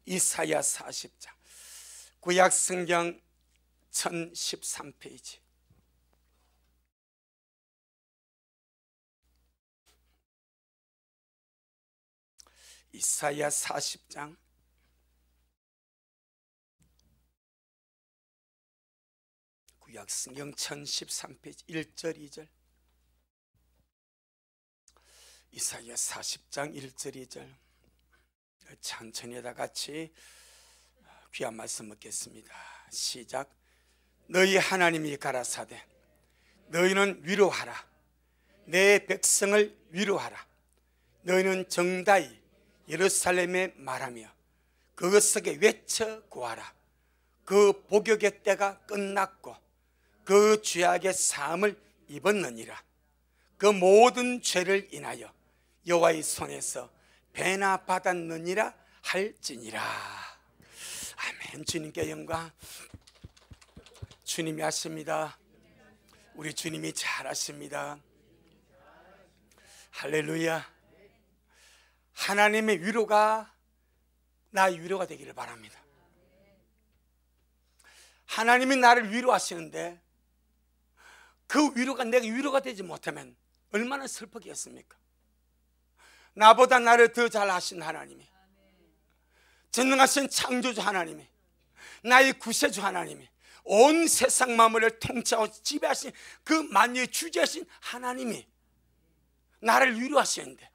이사야 40장 구약성경 1013페이지. 이사야 40장 구약성경 1013페이지 1절 2절. 이사야 40장 1절 2절. 천천히 다 같이 귀한 말씀 듣겠습니다. 시작. 너희 하나님이 가라사대 너희는 위로하라. 내 백성을 위로하라. 너희는 정다이 예루살렘에 말하며 그것에게 외쳐 구하라. 그 복역의 때가 끝났고 그 죄악의 사함을 입었느니라. 그 모든 죄를 인하여 여호와의 손에서 배나 받았느니라 할지니라. 아멘. 주님께 영광. 주님이 하십니다. 우리 주님이 잘하십니다. 할렐루야. 하나님의 위로가 나의 위로가 되기를 바랍니다. 하나님이 나를 위로하시는데 그 위로가 내가 위로가 되지 못하면 얼마나 슬프겠습니까? 나보다 나를 더 잘 아신 하나님이, 전능하신 창조주 하나님이, 나의 구세주 하나님이, 온 세상 만물을 통치하고 지배하신 그 만유의 주재하신 하나님이 나를 위로하시는데,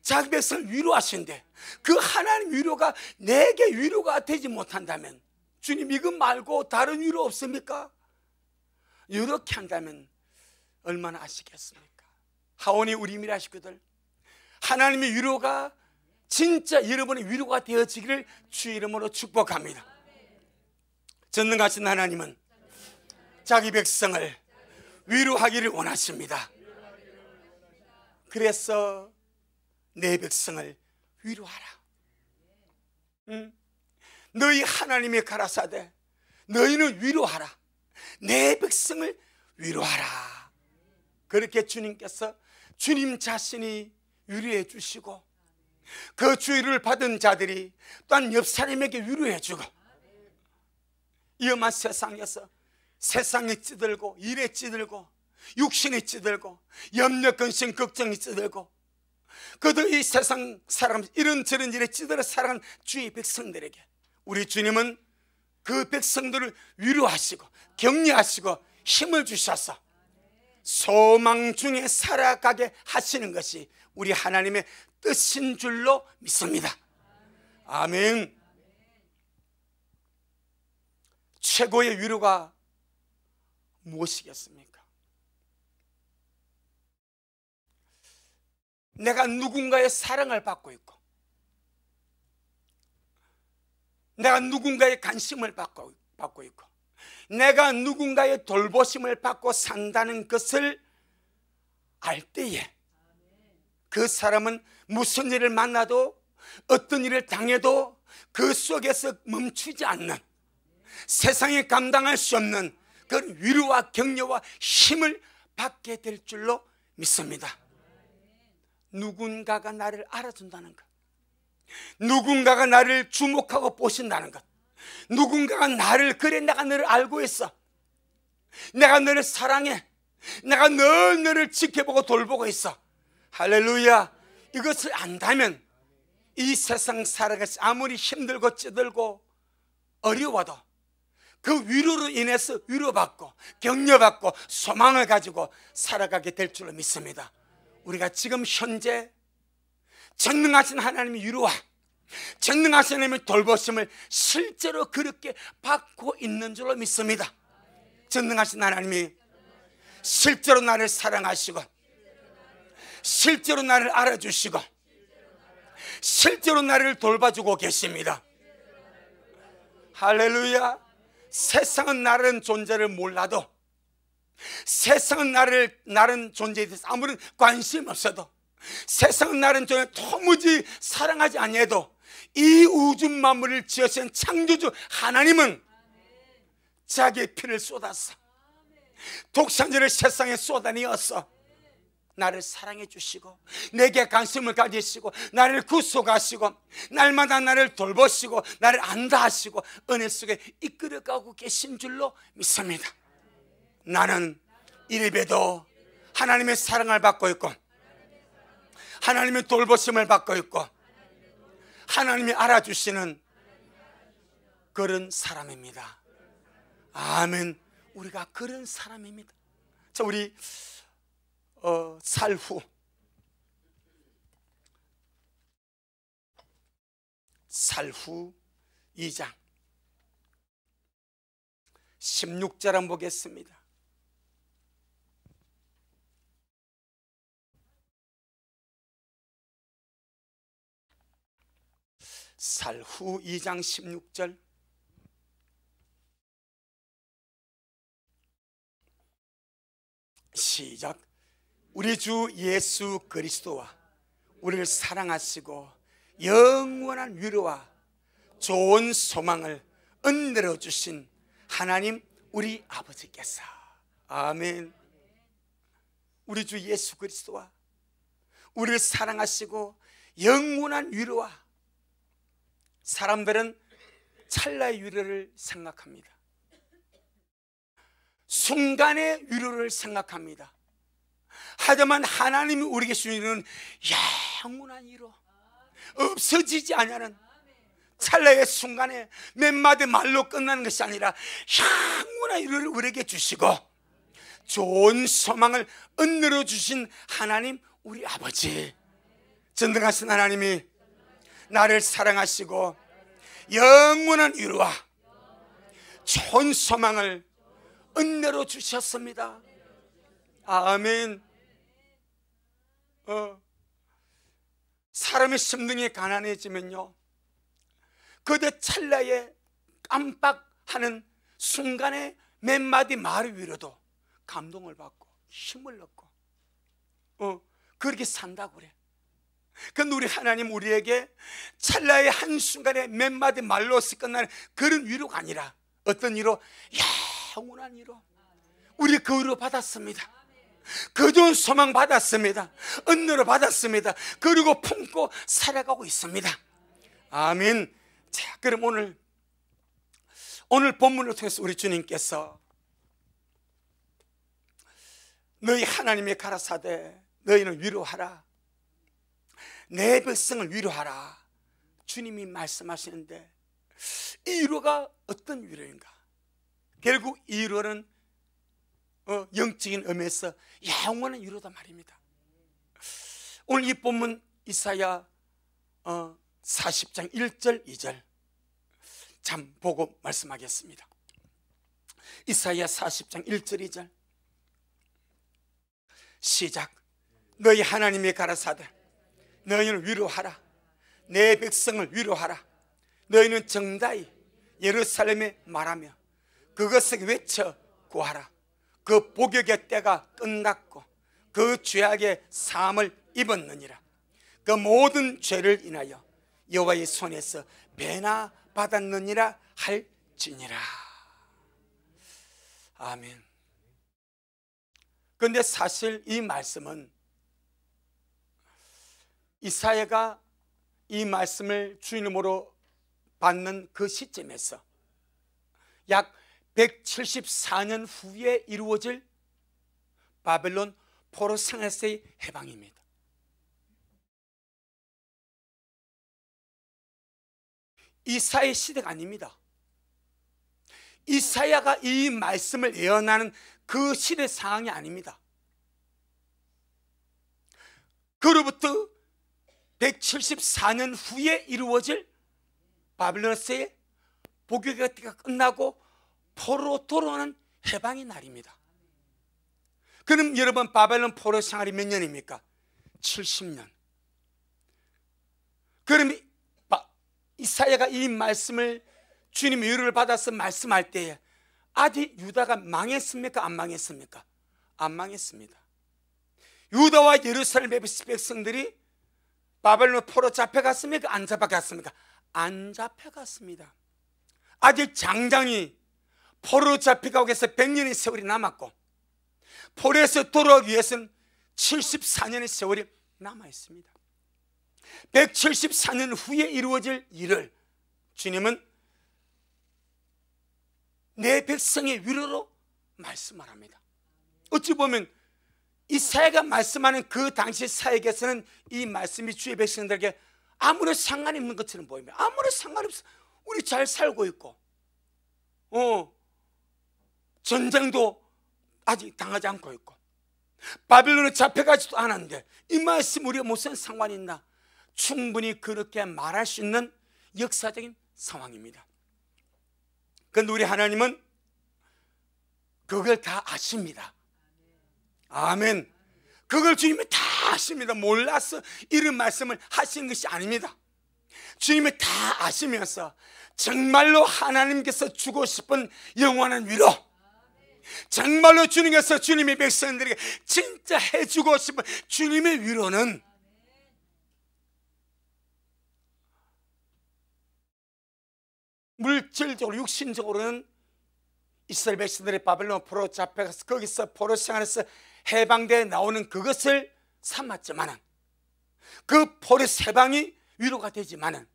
자기 백성을 위로하시는데 그 하나님 위로가 내게 위로가 되지 못한다면, 주님 이것 말고 다른 위로 없습니까? 이렇게 한다면 얼마나 아시겠습니까? 하오니 우리 미라식구들, 하나님의 위로가 진짜 여러분의 위로가 되어지기를 주의 이름으로 축복합니다. 전능하신 하나님은 자기 백성을 위로하기를 원하십니다. 그래서 내 백성을 위로하라. 너희 하나님이 가라사대 너희는 위로하라. 내 백성을 위로하라. 그렇게 주님께서 주님 자신이 위로해 주시고, 그 주의를 받은 자들이 또한 옆 사람에게 위로해 주고, 위험한 세상에서 세상에 찌들고 일에 찌들고 육신에 찌들고 염려 근심 걱정이 찌들고 그도 이 세상 사람 이런저런 일에 찌들어 살아가는 주의 백성들에게 우리 주님은 그 백성들을 위로하시고 격려하시고 힘을 주셔서 소망 중에 살아가게 하시는 것이 우리 하나님의 뜻인 줄로 믿습니다. 아멘. 최고의 위로가 무엇이겠습니까? 내가 누군가의 사랑을 받고 있고, 내가 누군가의 관심을 받고 있고, 내가 누군가의 돌보심을 받고 산다는 것을 알 때에 그 사람은 무슨 일을 만나도 어떤 일을 당해도 그 속에서 멈추지 않는, 세상에 감당할 수 없는 그런 위로와 격려와 힘을 받게 될 줄로 믿습니다. 누군가가 나를 알아준다는 것, 누군가가 나를 주목하고 보신다는 것, 누군가가 나를, 그래 내가 너를 알고 있어, 내가 너를 사랑해, 내가 늘 너를 지켜보고 돌보고 있어, 할렐루야. 이것을 안다면 이 세상 살아가서 아무리 힘들고 찌들고 어려워도 그 위로로 인해서 위로받고 격려받고 소망을 가지고 살아가게 될 줄로 믿습니다. 우리가 지금 현재 전능하신 하나님의 위로와 전능하신 하나님의 돌보심을 실제로 그렇게 받고 있는 줄로 믿습니다. 전능하신 하나님이 실제로 나를 사랑하시고, 실제로 나를 알아주시고, 실제로 나를 돌봐주고 계십니다. 할렐루야. 세상은 나라는 존재를 몰라도, 세상은 나라는 존재에 대해서 아무런 관심 없어도, 세상은 나라는 존재를 도무지 사랑하지 아니해도 이 우주 만물을 지으신 창조주 하나님은 자기의 피를 쏟았어. 독생자를 세상에 쏟아내었어. 나를 사랑해 주시고 내게 관심을 가지시고 나를 구속하시고 날마다 나를 돌보시고 나를 안다하시고 은혜 속에 이끌어가고 계신 줄로 믿습니다. 나는 이래봬도 하나님의 사랑을 받고 있고 하나님의 돌보심을 받고 있고 하나님이 알아주시는 그런 사람입니다. 아멘. 우리가 그런 사람입니다. 자, 우리 살후 2장 16절 한번 보겠습니다. 살후 2장 16절 시작. 우리 주 예수 그리스도와 우리를 사랑하시고 영원한 위로와 좋은 소망을 은혜로 주신 하나님 우리 아버지께서, 아멘. 우리 주 예수 그리스도와 우리를 사랑하시고 영원한 위로와, 사람들은 찰나의 위로를 생각합니다. 순간의 위로를 생각합니다. 하지만 하나님이 우리에게 주시는 영원한 위로, 없어지지 않는 찰나의 순간에 몇 마디 말로 끝나는 것이 아니라 영원한 위로를 우리에게 주시고 좋은 소망을 은혜로 주신 하나님 우리 아버지, 전능하신 하나님이 나를 사랑하시고 영원한 위로와 좋은 소망을 은혜로 주셨습니다. 아멘. 사람의 심령이 가난해지면요, 그대 찰나에 깜빡하는 순간에 몇 마디 말 위로도 감동을 받고 힘을 얻고 그렇게 산다고 그래. 그런데 우리 하나님 우리에게 찰나의 한순간에 몇 마디 말로서 끝나는 그런 위로가 아니라 어떤 위로? 영원한 위로. 우리 그 위로 받았습니다. 그 좋은 소망 받았습니다. 은혜로 받았습니다. 그리고 품고 살아가고 있습니다. 아멘. 자, 그럼 오늘 본문을 통해서 우리 주님께서 너희 하나님의 가라사대 너희는 위로하라, 내 백성을 위로하라, 주님이 말씀하시는데 이 위로가 어떤 위로인가? 결국 이 위로는 영적인 의미에서 영원한 위로다 말입니다. 오늘 이 본문 이사야 40장 1절 2절 참 보고 말씀하겠습니다. 이사야 40장 1절 2절 시작. 너희 하나님의 가라사대 너희는 위로하라, 내 백성을 위로하라. 너희는 정다이 예루살렘에 말하며 그것을 외쳐 구하라. 그 복역의 때가 끝났고 그 죄악의 사함을 입었느니라. 그 모든 죄를 인하여 여호와의 손에서 배나 받았느니라 할지니라. 아멘. 그런데 사실 이 말씀은 이사야가 이 말씀을 주님으로 받는 그 시점에서 약 174년 후에 이루어질 바벨론 포로 생활세의 해방입니다. 이사야의 시대가 아닙니다. 이사야가 이 말씀을 예언하는 그 시대 상황이 아닙니다. 그로부터 174년 후에 이루어질 바벨론세의 복역의 때가 끝나고 포로로 돌아오는 해방의 날입니다. 그럼 여러분, 바벨론 포로 생활이 몇 년입니까? 70년. 그럼 이사야가 이 말씀을 주님의 위로를 받아서 말씀할 때에 아직 유다가 망했습니까? 안 망했습니까? 안 망했습니다. 유다와 예루살렘의 백성들이 바벨론 포로 잡혀갔습니까? 안 잡혀갔습니까? 안 잡혀갔습니다. 아직 장장이 포로로 잡혀가고 해서 100년의 세월이 남았고 포로에서 돌아오기 위해서는 174년의 세월이 남아 있습니다. 174년 후에 이루어질 일을 주님은 내 백성의 위로로 말씀을 합니다. 어찌 보면 이사야가 말씀하는 그 당시 사역에서는 이 말씀이 주의 백성들에게 아무런 상관이 없는 것처럼 보입니다. 아무런 상관이 없어. 우리 잘 살고 있고 전쟁도 아직 당하지 않고 있고 바빌론에 잡혀가지도 않았는데 이 말씀 우리가 무슨 상관이 있나? 충분히 그렇게 말할 수 있는 역사적인 상황입니다. 그런데 우리 하나님은 그걸 다 아십니다. 아멘. 그걸 주님이 다 아십니다. 몰라서 이런 말씀을 하신 것이 아닙니다. 주님이 다 아시면서 정말로 하나님께서 주고 싶은 영원한 위로, 정말로 주님께서 주님의 백성들에게 진짜 해주고 싶은 주님의 위로는 물질적으로 육신적으로는 이스라엘 백성들의 바벨론 포로 잡혀가서 거기서 포로 생활에서 해방되어 나오는 그것을 삼았지만은 그 포로 해방이 위로가 되지만은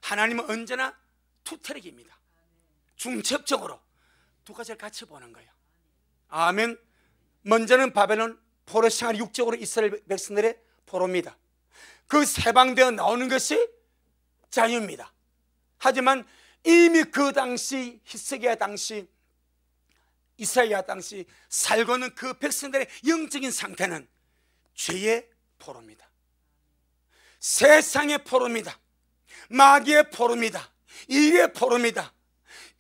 하나님은 언제나 투트랙입니다. 중첩적으로 두 가지를 같이 보는 거예요. 아멘. 먼저는 바벨론 포로 생활이 육적으로 이스라엘 백성들의 포로입니다. 그 해방되어 나오는 것이 자유입니다. 하지만 이미 그 당시 히스기야 당시 이사야 당시 살고 있는 그 백성들의 영적인 상태는 죄의 포로입니다. 세상의 포로입니다. 마귀의 포로입니다. 일의 포로입니다.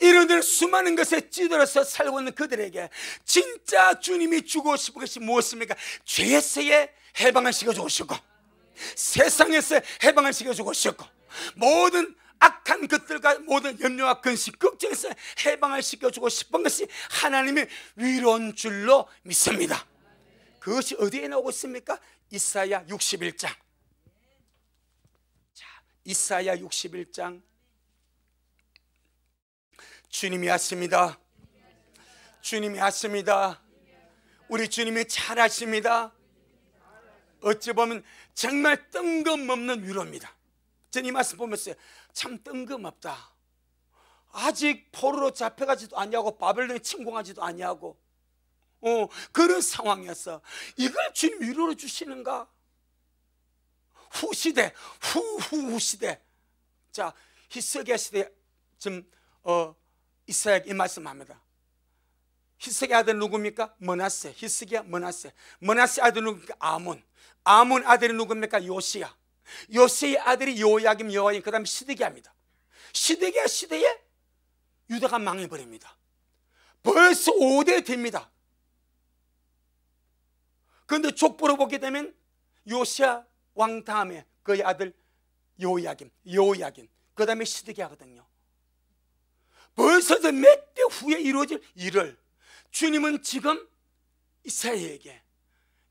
이런 수많은 것에 찌들어서 살고 있는 그들에게 진짜 주님이 주고 싶은 것이 무엇입니까? 죄에서의 해방을 시켜주고 싶고 세상에서 해방을 시켜주고 싶고 모든 악한 것들과 모든 염려와 근심, 걱정에서 해방을 시켜주고 싶은 것이 하나님의 위로인 줄로 믿습니다. 그것이 어디에 나오고 있습니까? 이사야 61장. 자, 이사야 61장. 주님이 아십니다. 주님이 아십니다. 우리 주님이 잘 아십니다. 어찌 보면 정말 뜬금없는 위로입니다. 저는 이 말씀 보면서 참 뜬금없다. 아직 포로로 잡혀가지도 아니하고 바벨론에 침공하지도 아니하고 그런 상황이었어. 이걸 주님 위로로 주시는가? 후시대, 후시대. 자, 히스기야 시대 지금 이사야 이 말씀합니다. 히스기야 아들 누굽니까? 므낫세. 히스기야 므낫세. 므낫세 아들 누굽니까? 아몬. 아몬 아들이 누굽니까? 요시야. 요시의 아들이 요야김, 여호야김, 그 다음에 시드기야입니다. 시드기야 시대에 유다가 망해버립니다. 벌써 5대 됩니다. 그런데 족보로 보게 되면 요시야 왕 다음에 그의 아들 요야김, 그 다음에 시드기야거든요. 벌써 몇 대 후에 이루어질 일을 주님은 지금 이사야에게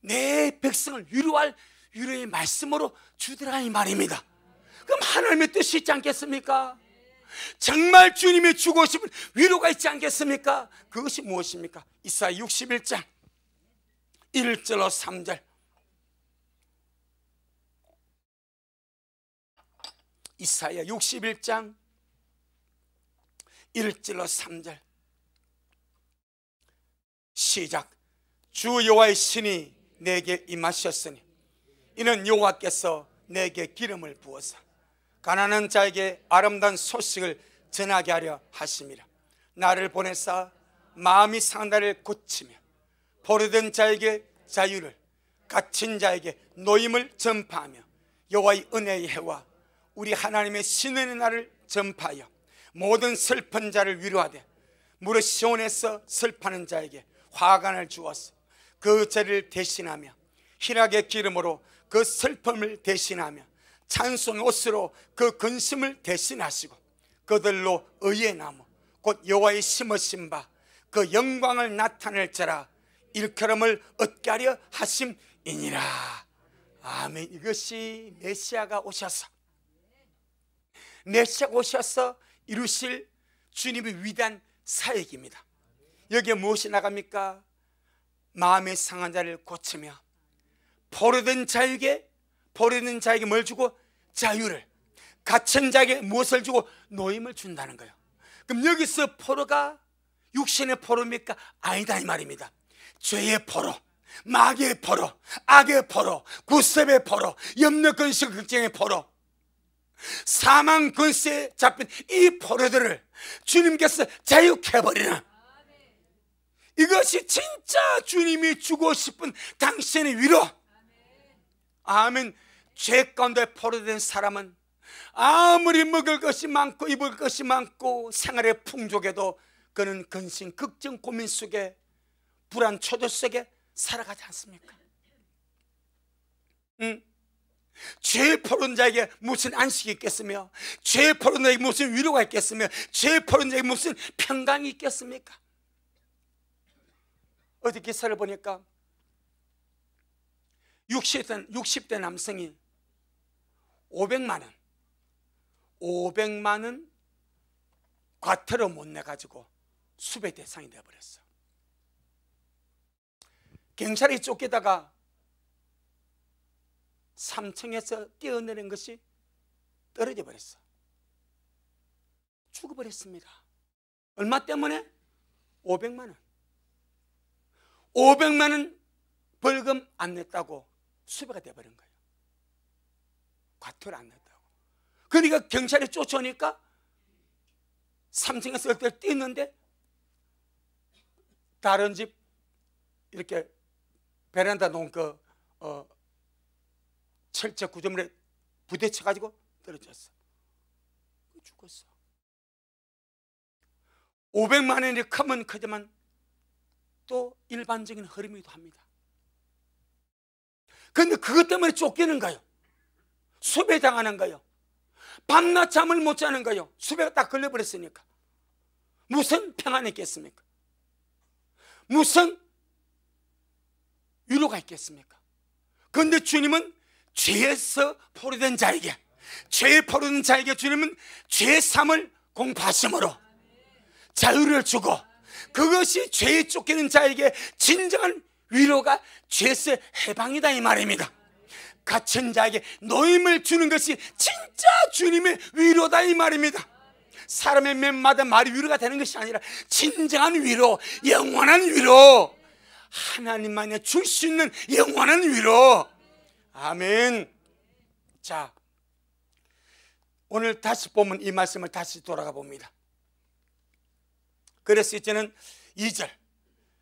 내 백성을 위로할 위로의 말씀으로 주더라 이 말입니다. 그럼 하나님의 뜻이 있지 않겠습니까? 정말 주님이 주고 싶은 위로가 있지 않겠습니까? 그것이 무엇입니까? 이사야 61장 1절로 3절. 이사야 61장 1절로 3절. 시작. 주 여호와의 신이 내게 임하셨으니 이는 여호와께서 내게 기름을 부어서 가난한 자에게 아름다운 소식을 전하게 하려 하심이라. 나를 보내사 마음이 상한 자를 고치며 포로된 자에게 자유를, 갇힌 자에게 노임을 전파하며 여호와의 은혜의 해와 우리 하나님의 신의 날을 전파하여 모든 슬픈 자를 위로하되 무릇 시온에서 슬퍼하는 자에게 화관을 주어서 그 죄를 대신하며 희락의 기름으로 그 슬픔을 대신하며 찬송 옷으로 그 근심을 대신하시고 그들로 의의 나무 곧 여호와의 심으신 바 그 영광을 나타낼 자라 일컬음을 얻게 하려 하심이니라. 아멘. 이것이 메시아가 오셔서 이루실 주님의 위대한 사역입니다. 여기에 무엇이 나갑니까? 마음의 상한 자를 고치며 포로된 자에게 뭘 주고? 자유를. 갇힌 자에게 무엇을 주고? 노임을 준다는 거예요. 그럼 여기서 포로가 육신의 포로입니까? 아니다 이 말입니다. 죄의 포로, 마귀의 포로, 악의 포로, 구습의 포로, 염려 근심 걱정의 포로, 사망 근세에 잡힌 이 포로들을 주님께서 자유케 해버리는, 이것이 진짜 주님이 주고 싶은 당신의 위로. 아멘. 죄 가운데 포로된 사람은 아무리 먹을 것이 많고 입을 것이 많고 생활의 풍족에도 그는 근심, 걱정, 고민 속에, 불안, 초조 속에 살아가지 않습니까? 죄 포로된 자에게 무슨 안식이 있겠으며, 죄 포로된 자에게 무슨 위로가 있겠으며, 죄 포로된 자에게 무슨 평강이 있겠습니까? 어디 기사를 보니까 60대 남성이 500만 원 과태료 못 내가지고 수배 대상이 되어버렸어. 경찰이 쫓기다가 3층에서 뛰어내린 것이 떨어져 버렸어. 죽어버렸습니다. 얼마 때문에? 500만 원. 500만 원 벌금 안 냈다고 수배가 돼버린 거예요. 과태료를 안 냈다고. 그러니까 경찰이 쫓아오니까 3층에서 얼떨 뛰었는데 다른 집 이렇게 베란다 놓은 그 철제 구조물에 부딪혀가지고 떨어졌어. 죽었어. 500만 원이 크면 크지만 또 일반적인 흐름이기도 합니다. 그런데 그것 때문에 쫓기는 거예요. 수배당하는 거예요. 밤낮 잠을 못 자는 거예요. 수배가 딱 걸려버렸으니까. 무슨 평안이 있겠습니까? 무슨 위로가 있겠습니까? 그런데 주님은 죄에서 포로된 자에게, 죄에 포로된 자에게 주님은 죄의 삶을 공부하심으로 자유를 주고, 그것이 죄에 쫓기는 자에게 진정한 위로가 죄에서 해방이다 이 말입니다. 갇힌 자에게 노임을 주는 것이 진짜 주님의 위로다 이 말입니다. 사람의 몇마디 말이 위로가 되는 것이 아니라 진정한 위로, 영원한 위로, 하나님만이 줄 수 있는 영원한 위로. 아멘. 자, 오늘 다시 보면 이 말씀을 다시 돌아가 봅니다. 그래서 이제는 2절,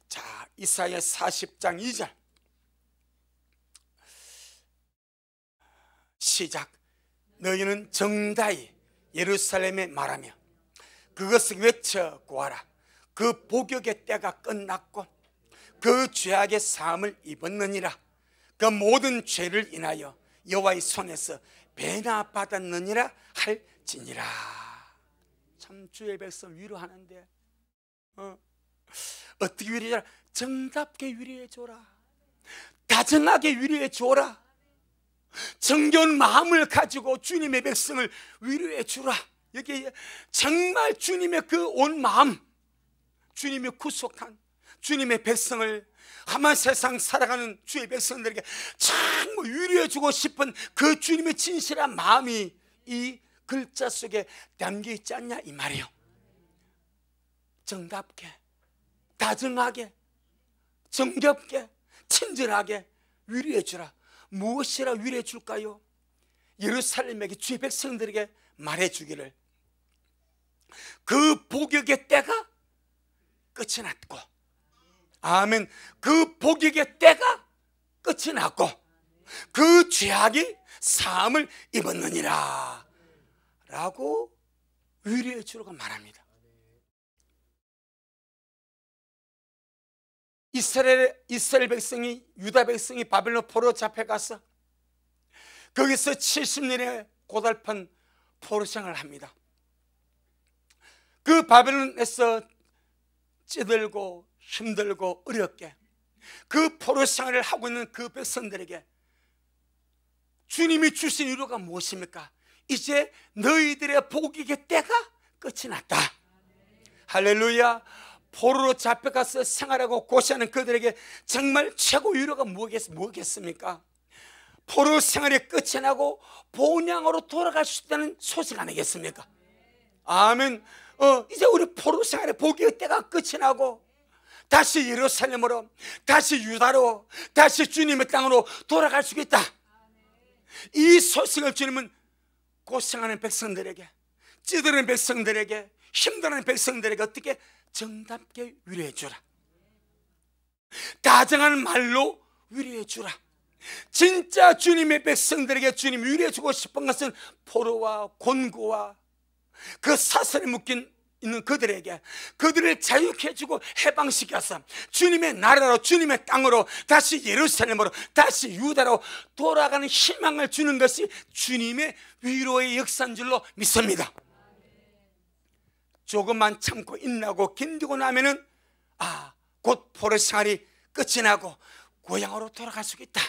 자, 이사야 40장 2절 시작. 너희는 정다이 예루살렘에 말하며 그것을 외쳐 구하라. 그 복역의 때가 끝났고 그 죄악의 사함을 입었느니라. 그 모든 죄를 인하여 여호와의 손에서 배나 받았느니라 할지니라. 참 주의 백성 위로하는데 어떻게 위로해줘라? 정답게 위로해줘라. 다정하게 위로해줘라. 정겨운 마음을 가지고 주님의 백성을 위로해주라. 여기 정말 주님의 그 온 마음, 주님의 구속한 주님의 백성을, 험한 세상 살아가는 주의 백성들에게 정말 위로해주고 싶은 그 주님의 진실한 마음이 이 글자 속에 담겨 있지 않냐 이 말이에요. 정답게, 다정하게, 정겹게, 친절하게 위로해주라. 무엇이라 위로해 줄까요? 예루살렘에게 주의 백성들에게 말해주기를 그 복역의 때가 끝이 났고, 아멘, 그 복역의 때가 끝이 났고 그 죄악이 사함을 입었느니라 라고 위로해 주라고 말합니다. 이스라엘 백성이, 유다 백성이 바벨론 포로 잡혀가서 거기서 70년의 고달픈 포로 생활을 합니다. 그 바벨론에서 찌들고 힘들고 어렵게 그 포로 생활을 하고 있는 그 백성들에게 주님이 주신 위로가 무엇입니까? 이제 너희들의 복역의 때가 끝이 났다. 할렐루야. 포로로 잡혀가서 생활하고 고시하는 그들에게 정말 최고 위로가 뭐겠습니까? 포로 생활이 끝이 나고 본향으로 돌아갈 수 있다는 소식 아니겠습니까? 아멘. 이제 우리 포로 생활의 복의 때가 끝이 나고 다시 예루살렘으로, 다시 유다로, 다시 주님의 땅으로 돌아갈 수 있다. 이 소식을 주님은 고생하는 백성들에게, 찌드는 백성들에게, 힘드는 백성들에게 어떻게 정답게 위로해 주라. 다정한 말로 위로해 주라. 진짜 주님의 백성들에게 주님 위로해 주고 싶은 것은 포로와 곤고와 그 사슬에 묶인 있는 그들에게, 그들을 자유케 해주고 해방시켜서 주님의 나라로, 주님의 땅으로, 다시 예루살렘으로, 다시 유다로 돌아가는 희망을 주는 것이 주님의 위로의 역사인 줄로 믿습니다. 조금만 참고 인내하고 견디고 나면은 곧 포로 생활이 끝이 나고 고향으로 돌아갈 수 있다.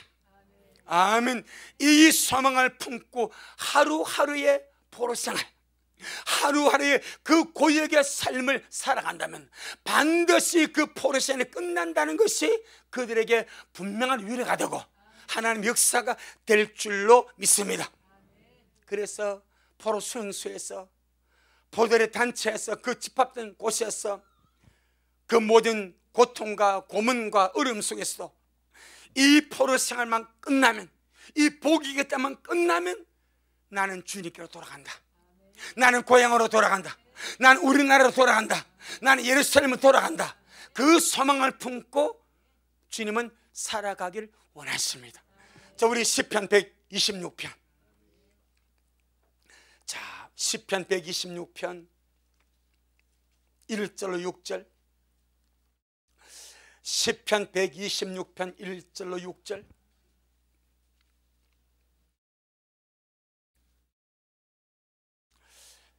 아멘. 이 소망을 품고 하루하루의 포로 생활, 하루하루의 그 고역의 삶을 살아간다면 반드시 그 포로 생활이 끝난다는 것이 그들에게 분명한 위로가 되고 하나님의 역사가 될 줄로 믿습니다. 그래서 포로 수용소에서, 포로들의 단체에서, 그 집합된 곳에서 그 모든 고통과 고문과 어려움 속에서도 이 포로 생활만 끝나면, 이 복이 때만 끝나면 나는 주님께로 돌아간다. 나는 고향으로 돌아간다. 나는 우리나라로 돌아간다. 나는 예루살렘으로 돌아간다. 그 소망을 품고 주님은 살아가길 원하십니다. 자, 우리 시편 126편. 자, 시편 126편 1절로 6절. 시편 126편 1절로 6절.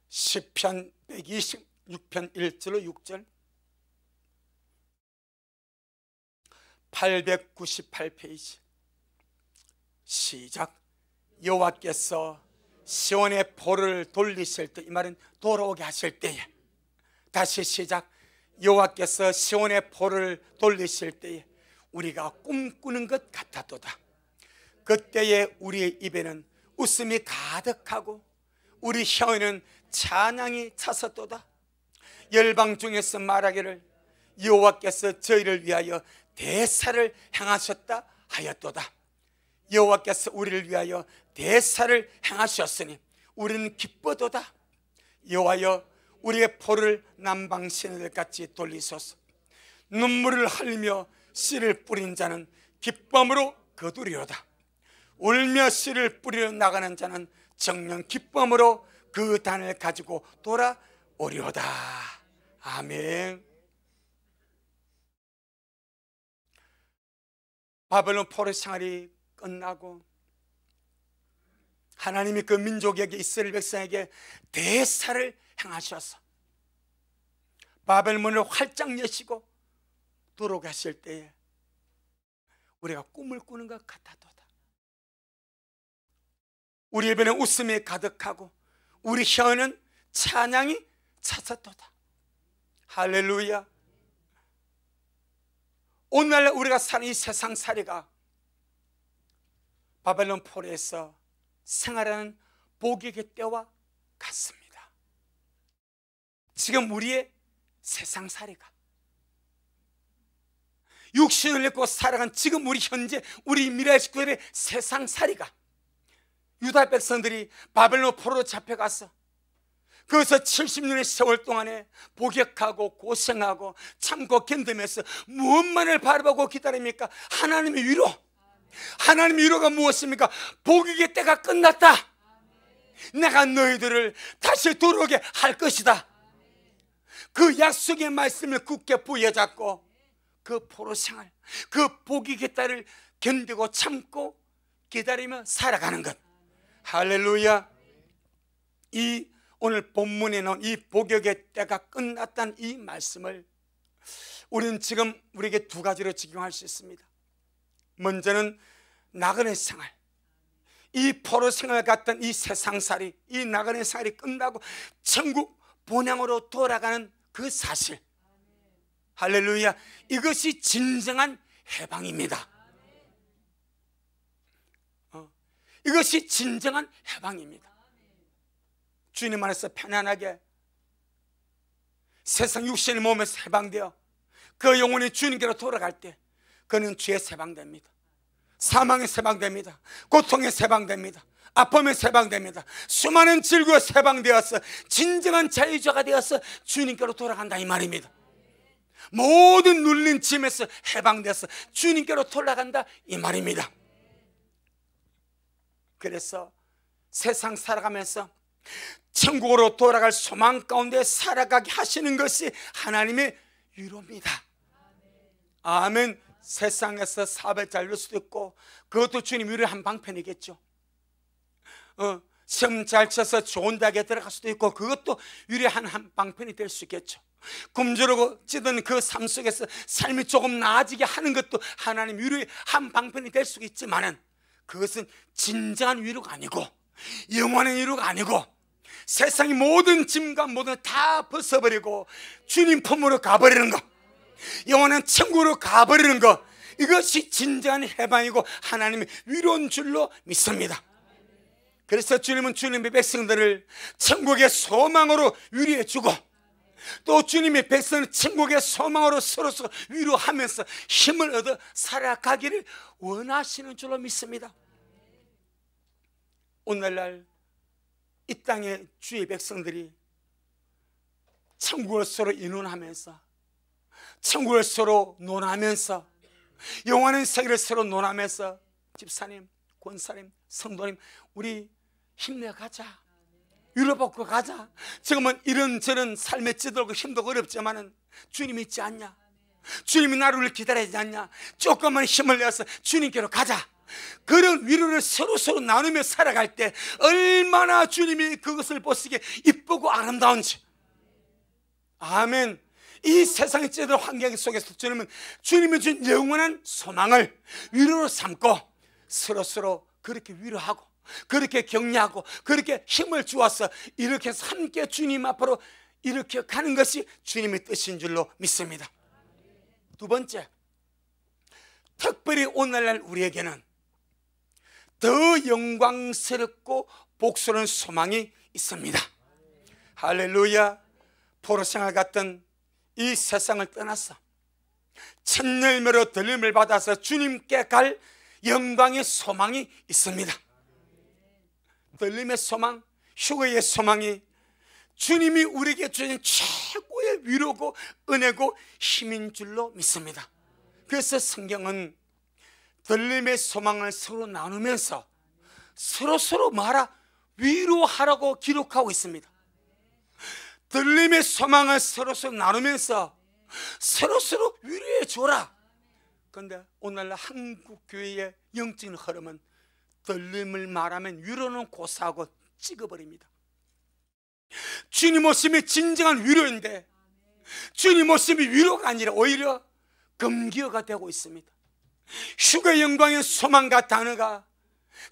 시편 126편 1절로 6절. 898페이지. 시작. 여호와께서 시온의 볼을 돌리실 때, 이 말은 돌아오게 하실 때에, 다시 시작. 여호와께서 시온의 볼을 돌리실 때에 우리가 꿈꾸는 것 같았도다. 그때에 우리의 입에는 웃음이 가득하고 우리 혀에는 찬양이 찼었도다. 열방 중에서 말하기를 여호와께서 저희를 위하여 대사를 행하셨다 하였도다. 여호와께서 우리를 위하여 대사를 행하셨으니 우리는 기뻐도다. 여호와여, 우리의 포를 남방 시내들같이 돌리소서. 눈물을 흘리며 씨를 뿌린 자는 기쁨으로 거두리로다. 울며 씨를 뿌리러 나가는 자는 정녕 기쁨으로 그 단을 가지고 돌아오리로다. 아멘. 바벨론 포로 생활이 끝나고 하나님이 그 민족에게, 이스라엘 백성에게 대사를 행하셔서 바벨문을 활짝 여시고 들어오게 하실 때에 우리가 꿈을 꾸는 것 같아도다. 우리 입에는 웃음이 가득하고 우리 혀에는 찬양이 찼었도다. 할렐루야. 오늘날 우리가 사는 이 세상살이가 바벨론 포로에서 생활하는 복의 때와 같습니다. 지금 우리의 세상살이가, 육신을 입고 살아간 지금 우리 현재, 우리 미래 식구들의 세상살이가, 유다 백성들이 바벨론 포로로 잡혀가서 거기서 70년의 세월 동안에 복역하고 고생하고 참고 견디면서 무엇만을 바라보고 기다립니까? 하나님의 위로. 하나님의 위로가 무엇입니까? 복역의 때가 끝났다. 내가 너희들을 다시 돌아오게 할 것이다. 그 약속의 말씀을 굳게 부여잡고 그 포로 생활, 그 복역의 때를 견디고 참고 기다리며 살아가는 것. 할렐루야. 이 오늘 본문에 나온 이 복역의 때가 끝났다는 이 말씀을 우리는 지금 우리에게 두 가지로 적용할 수 있습니다. 먼저는 나그네 생활, 이 포로 생활 같던 이 세상살이, 이 나그네 생활이 끝나고 천국 본향으로 돌아가는 그 사실. 할렐루야. 이것이 진정한 해방입니다. 이것이 진정한 해방입니다. 주님 안에서 편안하게 세상 육신의 몸에서 해방되어 그 영혼이 주님께로 돌아갈 때 그는 죄에서 해방됩니다. 사망에서 해방됩니다. 고통에서 해방됩니다. 아픔에서 해방됩니다. 수많은 질고에서 해방되어서 진정한 자유자가 되어서 주님께로 돌아간다 이 말입니다. 모든 눌린 짐에서 해방되어서 주님께로 돌아간다 이 말입니다. 그래서 세상 살아가면서 천국으로 돌아갈 소망 가운데 살아가게 하시는 것이 하나님의 위로입니다. 아멘. 세상에서 사업에 잘 될 수도 있고 그것도 주님 위로의 한 방편이겠죠. 시험 잘 쳐서 좋은 대학에 들어갈 수도 있고 그것도 위로의 한 방편이 될 수 있겠죠. 굶주리고 찌든 그 삶 속에서 삶이 조금 나아지게 하는 것도 하나님 위로의 한 방편이 될 수 있지만은 그것은 진정한 위로가 아니고 영원한 위로가 아니고 세상의 모든 짐과 모든 다 벗어버리고 주님 품으로 가버리는 것, 영원한 천국으로 가버리는 것, 이것이 진정한 해방이고 하나님의 위로인 줄로 믿습니다. 그래서 주님은 주님의 백성들을 천국의 소망으로 위로해 주고 또 주님의 백성은 천국의 소망으로 서로서 위로하면서 힘을 얻어 살아가기를 원하시는 줄로 믿습니다. 오늘날 이 땅의 주의 백성들이 천국을 서로 의논하면서 천국을 서로 논하면서 영원한 세계를 서로 논하면서 집사님, 권사님, 성도님 우리 힘내가자, 위로받고 가자. 지금은 이런저런 삶에 찌들고 힘도 어렵지만은 주님 있지 않냐? 주님이 나를 기다리지 않냐? 조금만 힘을 내서 주님께로 가자. 그런 위로를 서로 나누며 살아갈 때 얼마나 주님이 그것을 보시기에 이쁘고 아름다운지. 아멘. 이 세상의 찌들 환경 속에서 주님이 준 영원한 소망을 위로로 삼고 서로 그렇게 위로하고 그렇게 격려하고 그렇게 힘을 주어서 이렇게 해서 함께 주님 앞으로 이렇게 가는 것이 주님의 뜻인 줄로 믿습니다. 두 번째, 특별히 오늘날 우리에게는 더 영광스럽고 복스러운 소망이 있습니다. 할렐루야. 포로생활 같은 이 세상을 떠나서 첫 열매로 들림을 받아서 주님께 갈 영광의 소망이 있습니다. 들림의 소망, 휴거의 소망이 주님이 우리에게 주신 최고의 위로고 은혜고 힘인 줄로 믿습니다. 그래서 성경은 들림의 소망을 서로 나누면서 서로 말하 위로하라고 기록하고 있습니다. 들림의 소망을 서로 나누면서 서로 위로해 줘라. 그런데 오늘날 한국 교회의 영적인 흐름은 들림을 말하면 위로는 고사하고 찍어버립니다. 주님 오심이 진정한 위로인데 주님 오심이 위로가 아니라 오히려 금기어가 되고 있습니다. 휴거의 영광의 소망과 단어가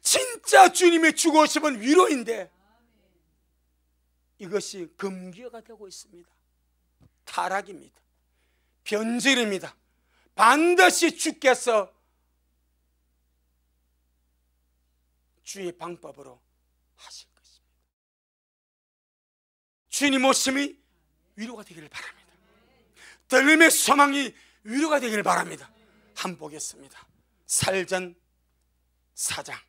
진짜 주님의 주고 싶은 위로인데 이것이 금기어가 되고 있습니다. 타락입니다. 변질입니다. 반드시 주께서 주의 방법으로 하실 것입니다. 주님 오심이 위로가 되기를 바랍니다. 들림의 소망이 위로가 되기를 바랍니다. 한번 보겠습니다. 살전 4장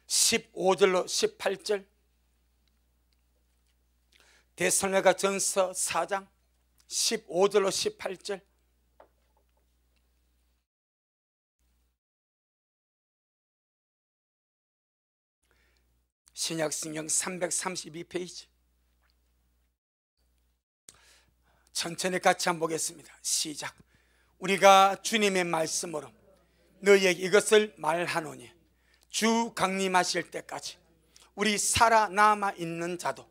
15절로 18절, 데살로니가 전서 4장 15절로 18절. 신약성경 332페이지. 천천히 같이 한번 보겠습니다. 시작. 우리가 주님의 말씀으로 너희에게 이것을 말하노니 주 강림하실 때까지 우리 살아남아 있는 자도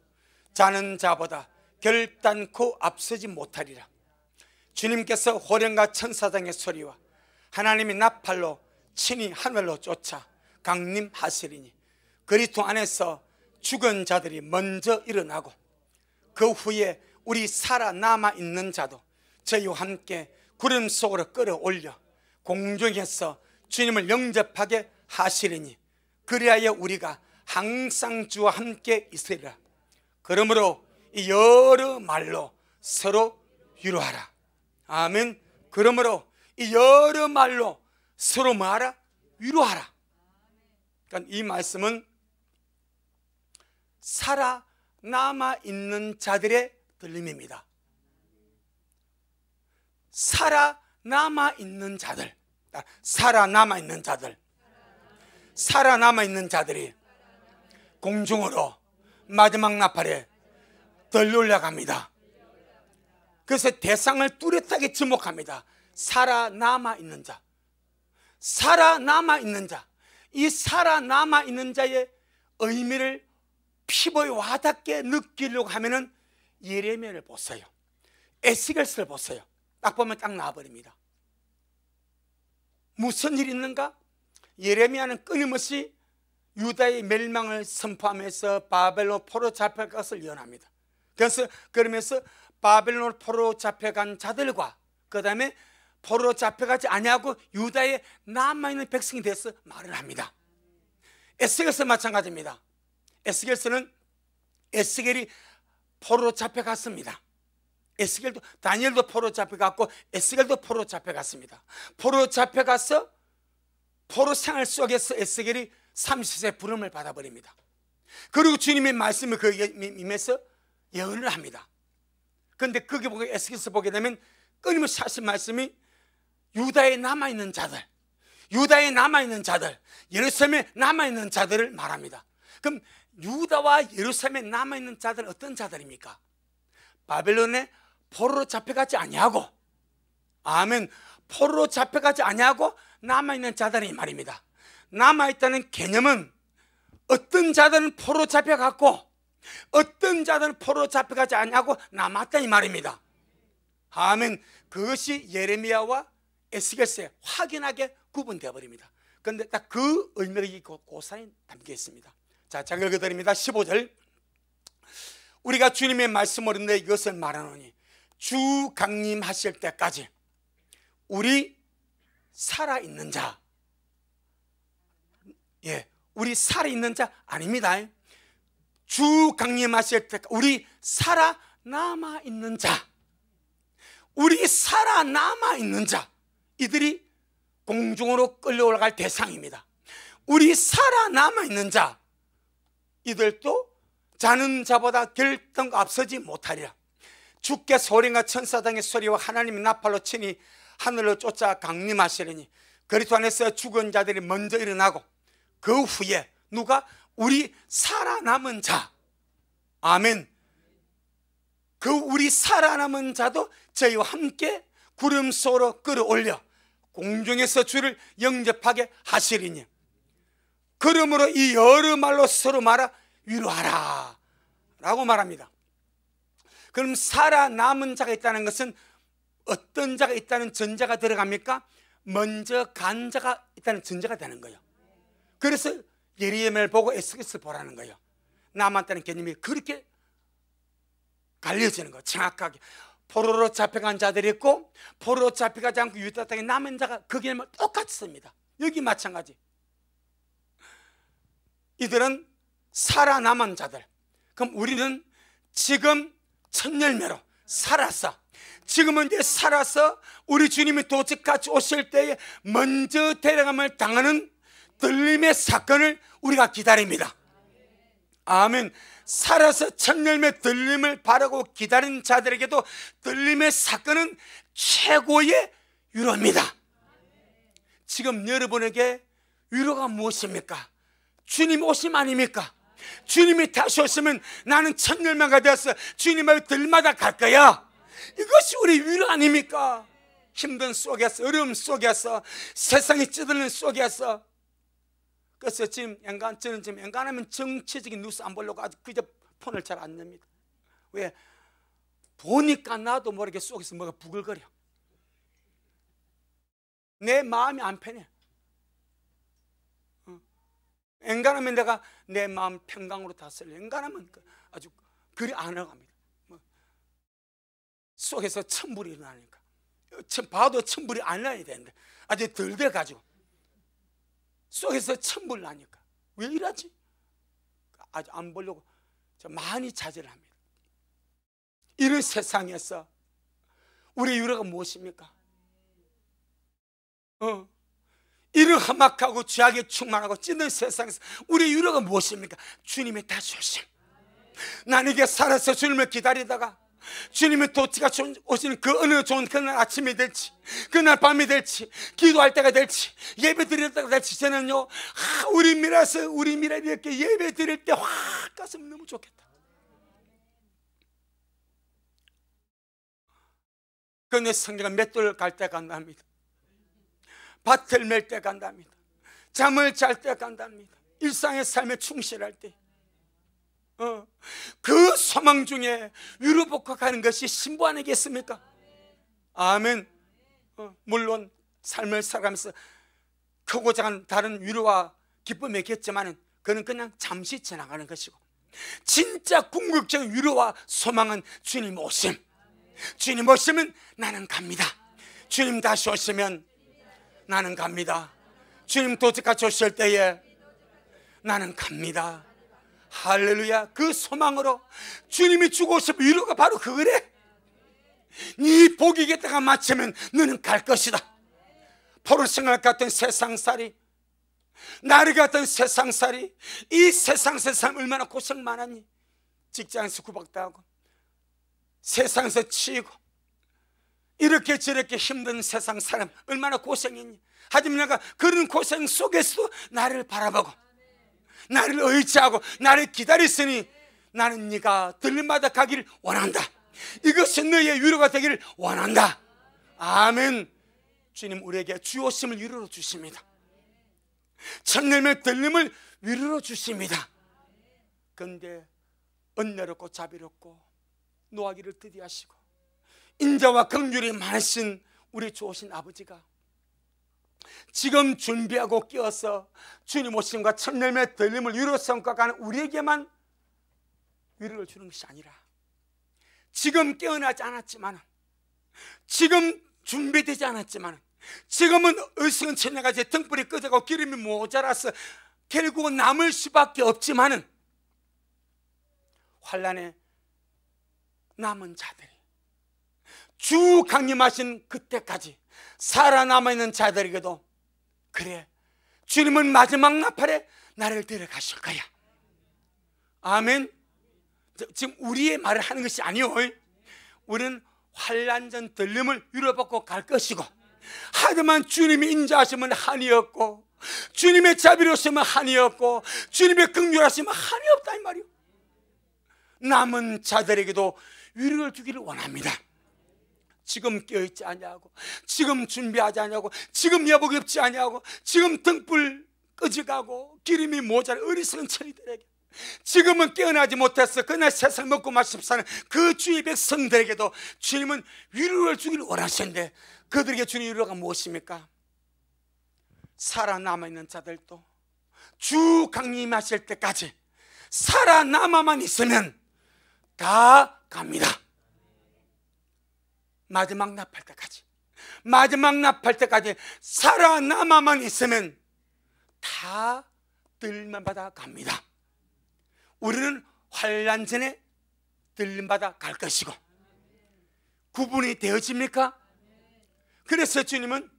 자는 자보다 결단코 앞서지 못하리라. 주님께서 호령과 천사장의 소리와 하나님의 나팔로 친히 하늘로 쫓아 강림하시리니 그리스도 안에서 죽은 자들이 먼저 일어나고 그 후에 우리 살아남아 있는 자도 저희와 함께 구름 속으로 끌어올려 공중에서 주님을 영접하게 하시리니 그리하여 우리가 항상 주와 함께 있으리라. 그러므로 이 여러 말로 서로 위로하라. 아멘. 그러므로 이 여러 말로 서로 뭐하라? 위로하라. 그러니까 이 말씀은 살아남아 있는 자들의 들림입니다. 살아남아 있는 자들, 살아남아 있는 자들, 살아남아 있는 자들이 공중으로 마지막 나팔에 들려올라갑니다. 그래서 대상을 뚜렷하게 지목합니다. 살아남아 있는 자, 살아남아 있는 자. 이 살아남아 있는 자의 의미를 피부에 와닿게 느끼려고 하면은 예레미야를 보세요. 에스겔서를 보세요. 딱 보면 딱 나와버립니다. 무슨 일이 있는가? 예레미야는 끊임없이 유다의 멸망을 선포하면서 바벨론 포로 잡혀갈 것을 예언합니다. 그러면서 바벨론 포로 잡혀간 자들과 그 다음에 포로 잡혀가지 아니하고 유다에 남아있는 백성이 돼서 말을 합니다. 에스겔서 마찬가지입니다. 에스겔서는 에스겔이 포로 잡혀갔습니다. 에스겔도, 다니엘도 포로 잡혀갔고 에스겔도 포로 잡혀갔습니다. 포로 잡혀가서 포로 생활 속에서 에스겔이 30세 부름을 받아버립니다. 그리고 주님의 말씀을 그 임해서 예언을 합니다. 그런데 거기 보고 에스겔서 보게 되면 끊임없이 하신 말씀이 유다에 남아있는 자들, 유다에 남아있는 자들, 예루살렘에 남아있는 자들을 말합니다. 그럼 유다와 예루살렘에 남아있는 자들은 어떤 자들입니까? 바벨론에 포로로 잡혀가지 아니하고, 아멘, 포로로 잡혀가지 아니하고 남아있는 자들이 말입니다. 남아있다는 개념은 어떤 자들은 포로로 잡혀갔고 어떤 자들은 포로로 잡혀가지 아니하고 남았다 이 말입니다. 아멘. 그것이 예레미야와 에스겔서에 확연하게 구분되어 버립니다. 그런데 딱 그 의미가 이 고사에 담겨 있습니다. 자, 제가 읽어드립니다. 15절. 우리가 주님의 말씀으로 내 이것을 말하노니 주 강림하실 때까지 우리 살아있는 자, 예, 우리 살아있는 자 아닙니다. 주 강림하실 때 우리 살아남아있는 자, 우리 살아남아있는 자, 이들이 공중으로 끌려올라갈 대상입니다. 우리 살아남아있는 자, 이들도 자는 자보다 결등 앞서지 못하리라. 주께 소리와 천사장의 소리와 하나님의 나팔로 치니 하늘로 쫓아 강림하시리니 그리스도 안에서 죽은 자들이 먼저 일어나고 그 후에 누가? 우리 살아남은 자, 아멘, 그 우리 살아남은 자도 저희와 함께 구름 속으로 끌어올려 공중에서 주를 영접하게 하시리니 그러므로 이 여러 말로 서로 말하 위로하라 라고 말합니다. 그럼 살아남은 자가 있다는 것은 어떤 자가 있다는 전제가 들어갑니까? 먼저 간 자가 있다는 전제가 되는 거예요. 그래서 예레미야를 보고 에스겔서를 보라는 거예요. 남았다는 개념이 그렇게 갈려지는 거예요. 정확하게 포로로 잡혀간 자들이 있고 포로로 잡혀가지 않고 유다 땅에 남은 자가 그 개념을 똑같이 씁니다. 여기 마찬가지. 이들은 살아남은 자들. 그럼 우리는 지금 첫 열매로 살아서, 지금은 이제 살아서 우리 주님이 도착같이 오실 때에 먼저 데려감을 당하는 들림의 사건을 우리가 기다립니다. 아멘. 살아서 첫 열매 들림을 바라고 기다린 자들에게도 들림의 사건은 최고의 위로입니다. 지금 여러분에게 위로가 무엇입니까? 주님 오심 아닙니까? 주님이 다시 오시면 나는 첫 열매가 되어서 주님의 들마다 갈 거야. 이것이 우리 위로 아닙니까? 힘든 속에서, 어려움 속에서, 세상이 찌들는 속에서. 그래서 지금 저는 지금 엔간하면 정치적인 뉴스 안 보려고 아직 그저 폰을 잘 안 냅니다. 왜? 보니까 나도 모르게 속에서 뭐가 부글거려. 내 마음이 안 편해. 엔간하면 내가 내 마음 평강으로 다스려. 엔간하면 아주 그리 안 나갑니다. 속에서 천불이 일어나니까 봐도 천불이 안 나야 되는데 아주 덜 돼가지고 속에서 천불 나니까 왜 이러지? 아주 안 보려고 많이 자제를 합니다. 이런 세상에서 우리 유로가 무엇입니까? 이런 험악하고 죄악에 충만하고 찢는 세상에서 우리 유로가 무엇입니까? 주님의 다시 오심. 나는 이게 살아서 주님을 기다리다가 주님의 도치가 오시는 그 어느 좋은 그날 아침이 될지 그날 밤이 될지 기도할 때가 될지 예배 드릴 때가 될지 저는요 우리 미라 이렇게 예배 드릴 때 확 가슴 너무 좋겠다. 그런데 성경은 맷돌 갈 때 간답니다. 밭을 멜 때 간답니다. 잠을 잘 때 간답니다. 일상의 삶에 충실할 때 그 소망 중에 위로 복학하는 것이 신부 아니겠습니까? 아멘. 물론 삶을 살아가면서 크고 작은 다른 위로와 기쁨이 있겠지만 그는 그냥 잠시 지나가는 것이고 진짜 궁극적인 위로와 소망은 주님 오심. 주님 오시면 나는 갑니다. 주님 다시 오시면 나는 갑니다. 주님 도착같이 오실 때에 나는 갑니다. 할렐루야. 그 소망으로 주님이 주고 오신 위로가 바로 그거래. 네 복이겠다가 마치면 너는 갈 것이다. 포르생활 같은 세상살이 나를 같은 세상살이 이 세상에서 삶 얼마나 고생 많았니? 직장에서 구박당하고 세상에서 치이고 이렇게 저렇게 힘든 세상 사람 얼마나 고생했니? 하지만 내가 그런 고생 속에서도 나를 바라보고 나를 의지하고 나를 기다렸으니 나는 네가 들림마다 가기를 원한다. 이것이 너의 위로가 되기를 원한다. 아멘. 주님 우리에게 주 오심을 위로로 주십니다. 첫날의 들림을 위로로 주십니다. 그런데 은혜롭고 자비롭고 노하기를 드디하시고 인자와 긍휼이 많으신 우리 좋으신 아버지가 지금 준비하고 끼어서 주님 오심과 첫날의 들림을 위로 삼가가는 우리에게만 위로를 주는 것이 아니라 지금 깨어나지 않았지만 지금 준비되지 않았지만 지금은 어리석은처녀같이 등불이 꺼져가고 기름이 모자라서 결국은 남을 수밖에 없지만 환난에 남은 자들이 주 강림하신 그때까지 살아남아있는 자들에게도 그래 주님은 마지막 나팔에 나를 데려가실 거야. 아멘. 지금 우리의 말을 하는 것이 아니요 우리는 환난전 들림을 위로받고 갈 것이고 하지만 주님이 인자하시면 한이 없고 주님의 자비로우시면 한이 없고 주님의 긍휼하시면 한이 없다 이 말이요. 남은 자들에게도 위로를 주기를 원합니다. 지금 깨어있지 아니하고 지금 준비하지 아니하고 지금 여복 입지 아니하고 지금 등불 꺼져가고 기름이 모자란 어리석은 처리들에게 지금은 깨어나지 못해서 그날 세상 먹고 마시고 사는 그 주의 백성들에게도 주님은 위로를 주기를 원하시는데 그들에게 주는 위로가 무엇입니까? 살아남아있는 자들도 주 강림하실 때까지 살아남아만 있으면 다 갑니다. 마지막 나팔 때까지 마지막 나팔 때까지 살아남아만 있으면 다 들림받아 갑니다. 우리는 환난 전에 들림받아 갈 것이고 구분이 되어집니까? 그래서 주님은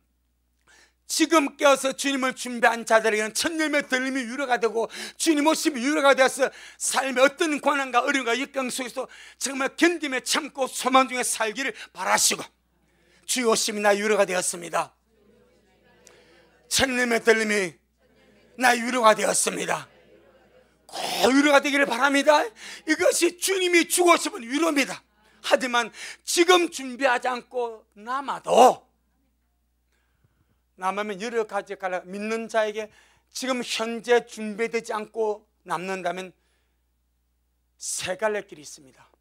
지금 깨어서 주님을 준비한 자들에게는 첫열매 들림이 위로가 되고 주님 오심이 위로가 되어서 삶의 어떤 고난과 어려움과 역경 속에서 정말 견디며 참고 소망 중에 살기를 바라시고 주의 오심이 나의 위로가 되었습니다. 첫열매 들림이 나의 위로가 되었습니다. 꼭 위로가 되기를 바랍니다. 이것이 주님이 주고 싶은 위로입니다. 하지만 지금 준비하지 않고 남으면 여러 가지 믿는 자에게 지금 현재 준비되지 않고 남는다면 세 갈래 길이 있습니다.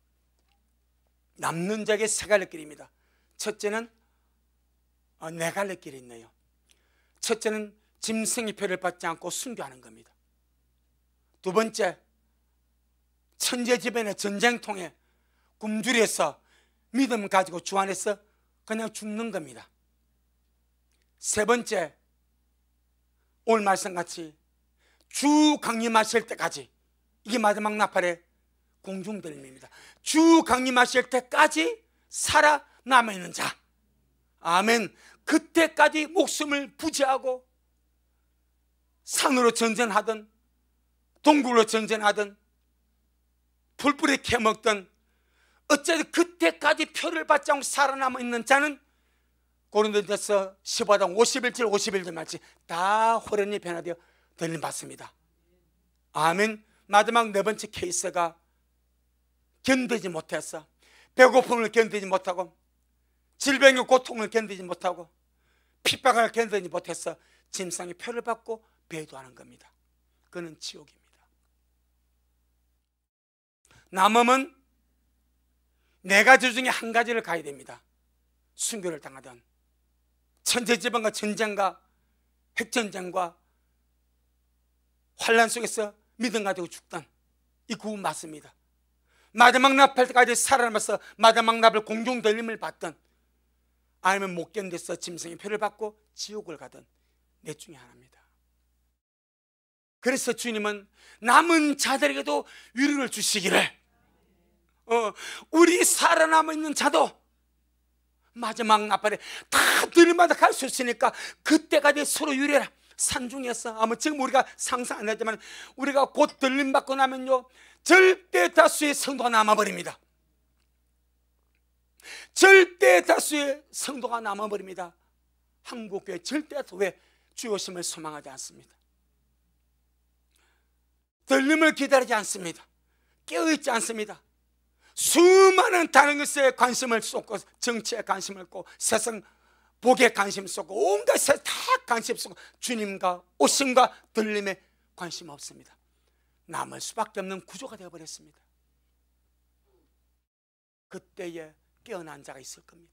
남는 자에게 세 갈래 길입니다. 첫째는 네 갈래 길이 있네요. 첫째는 짐승이표를 받지 않고 순교하는 겁니다. 두 번째, 천재지변의 전쟁통에 굶주려서 믿음 가지고 주 안에서 그냥 죽는 겁니다. 세 번째, 오늘 말씀같이 주 강림하실 때까지, 이게 마지막 나팔의 공중들림입니다. 주 강림하실 때까지 살아남아있는 자, 아멘. 그때까지 목숨을 부지하고 산으로 전전하든 동굴로 전전하든 풀뿌리 캐먹든 어쨌든 그때까지 표를 받지 않고 살아남아있는 자는 고린도전서 15장 51절 51절 말씀 다 호련히 변화되어 들림받습니다. 아멘. 마지막 네 번째 케이스가 견디지 못해서, 배고픔을 견디지 못하고 질병의 고통을 견디지 못하고 핍박을 견디지 못해서 짐승의 표를 받고 배도하는 겁니다. 그는 지옥입니다. 남음은 네 가지 중에 한 가지를 가야 됩니다. 순교를 당하든 천재지변과 전쟁과 핵전쟁과 환란 속에서 믿음 가지고 죽든 이 구분 맞습니다. 마지막 나팔 때까지 살아남아서 마지막 나팔 공중 들림을 받든 아니면 못 견뎌서 짐승의 표를 받고 지옥을 가든 넷 중에 하나입니다. 그래서 주님은 남은 자들에게도 위로를 주시기를, 우리 살아남아 있는 자도 마지막 나팔에 다 들마다 갈 수 있으니까 그때까지 서로 위로해라. 산중에서 아마 지금 우리가 상상 안 하지만 우리가 곧 들림 받고 나면요 절대 다수의 성도가 남아버립니다. 절대 다수의 성도가 남아버립니다. 한국교회 절대 다수 왜 주의 오심을 소망하지 않습니다. 들림을 기다리지 않습니다. 깨어있지 않습니다. 수많은 다른 것에 관심을 쏟고 정치에 관심을 쏟고 세상 복에 관심 쏟고 온갖 것에 다 관심 쏟고 주님과 오심과 들림에 관심 없습니다. 남을 수밖에 없는 구조가 되어버렸습니다. 그때에 깨어난 자가 있을 겁니다.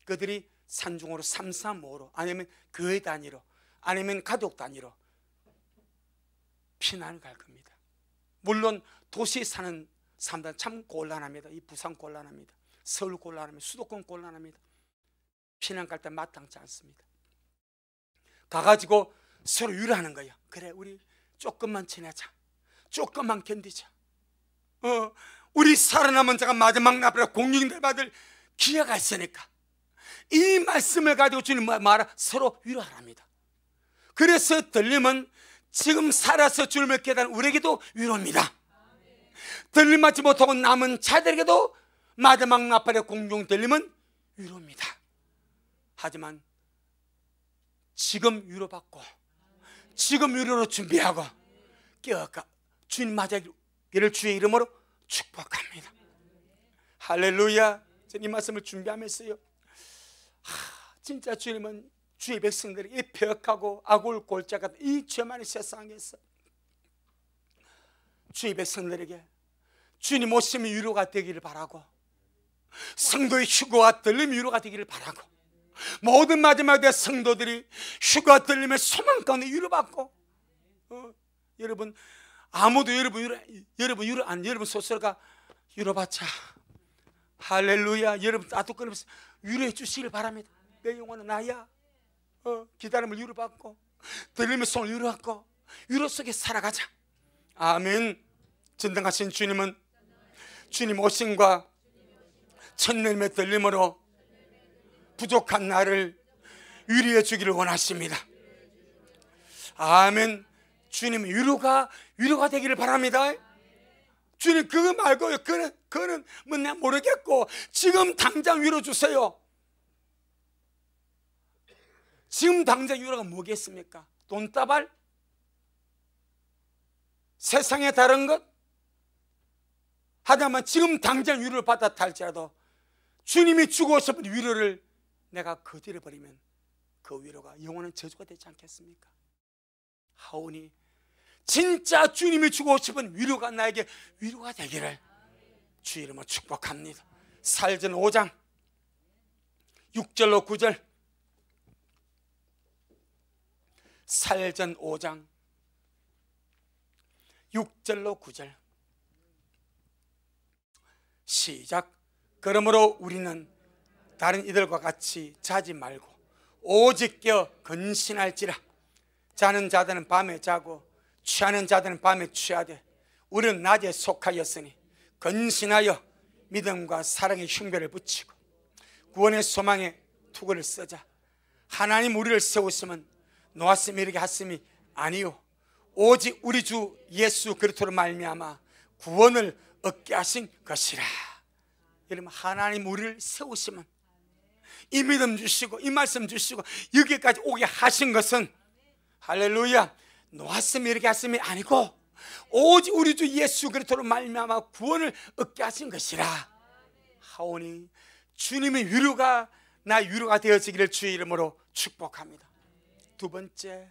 그들이 산중으로 335로 아니면 교회 단위로 아니면 가족 단위로 피난을 갈 겁니다. 물론 도시에 사는 사람들은 참 곤란합니다. 이 부산 곤란합니다. 서울 곤란합니다. 수도권 곤란합니다. 피난 갈 때 마땅치 않습니다. 가가지고 서로 위로하는 거예요. 그래, 우리 조금만 지내자. 조금만 견디자. 우리 살아남은 자가 마지막 나팔에 공중들 받을 기회가 있으니까 이 말씀을 가지고 주님 말아 서로 위로하랍니다. 그래서 들림은 지금 살아서 주님을 깨달은 우리에게도 위로입니다. 들림 받지 못하고 남은 자들에게도 마지막 나팔의 공중 들림은 위로입니다. 하지만 지금 위로받고 지금 위로로 준비하고 깨어가 주님 맞이하기를 주의 이름으로 축복합니다. 할렐루야. 저는 이 말씀을 준비하면서요, 진짜 주님은 주의 백성들에게 이 폐역하고 악을 골짜 같은 이 죄 많은 세상에서 주의 백성들에게 주님 오심이 위로가 되기를 바라고, 성도의 휴거와 들림이 위로가 되기를 바라고, 모든 마지막 때 성도들이 휴거와 들림의 소망 가운데 위로받고, 여러분 아무도 여러분 스스로가 위로받자. 할렐루야. 여러분 나도 끊으면서 위로해 주시길 바랍니다. 내 영혼은 나야. 기다림을 위로받고 들림의 손을 위로받고 위로 속에 살아가자. 아멘. 전능하신 주님은 주님 오심과 천년의 들림으로 부족한 나를 위로해 주기를 원하십니다. 아멘. 주님 위로가 되기를 바랍니다. 주님 그거 말고요, 그거는 뭐 내가 모르겠고 지금 당장 위로 주세요. 지금 당장 위로가 뭐겠습니까? 돈다발? 세상의 다른 것? 하다만 지금 당장 위로를 받아 탈지라도 주님이 주고 싶은 위로를 내가 거절해버리면 그 위로가 영원한 저주가 되지 않겠습니까? 하오니 진짜 주님이 주고 싶은 위로가 나에게 위로가 되기를 주 이름으로 축복합니다. 사도행전 5장 6절로 9절. 사도행전 5장 6절로 9절. 시작. 그러므로 우리는 다른 이들과 같이 자지 말고 오직 껴 근신할지라. 자는 자들은 밤에 자고 취하는 자들은 밤에 취하되 우리는 낮에 속하였으니 근신하여 믿음과 사랑의 흉배를 붙이고 구원의 소망에 투구를 쓰자. 하나님 우리를 세우시면 놓았음 이르게 하심이 아니요 오직 우리 주 예수 그리스도로 말미암아 구원을 얻게 하신 것이라. 여러분, 하나님 우리를 세우시면 이 믿음 주시고 이 말씀 주시고 여기까지 오게 하신 것은 할렐루야 놓았음 이르게 하심이 아니고 오직 우리 주 예수 그리스도로 말미암아 구원을 얻게 하신 것이라 하오니 주님의 위로가 나 위로가 되어지기를 주의 이름으로 축복합니다. 두 번째,